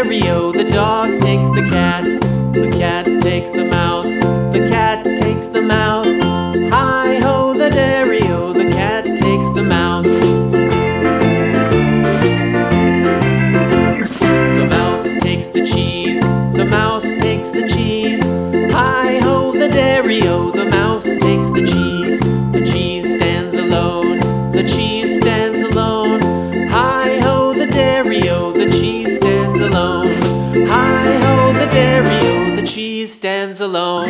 dairy-o, the dog takes the cat. The cat takes the mouse. The cat takes the mouse. Hi-ho, the dairy-o, the cat takes the mouse. The mouse takes the cheese. The mouse takes the cheese. Hi-ho, the dairy-o, the mouse takes the cheese. The cheese stands alone. The cheese stands alone. Hi-ho, the dairy-o, the cheese stands alone. Hi-ho, the dairy-o, the cheese stands alone.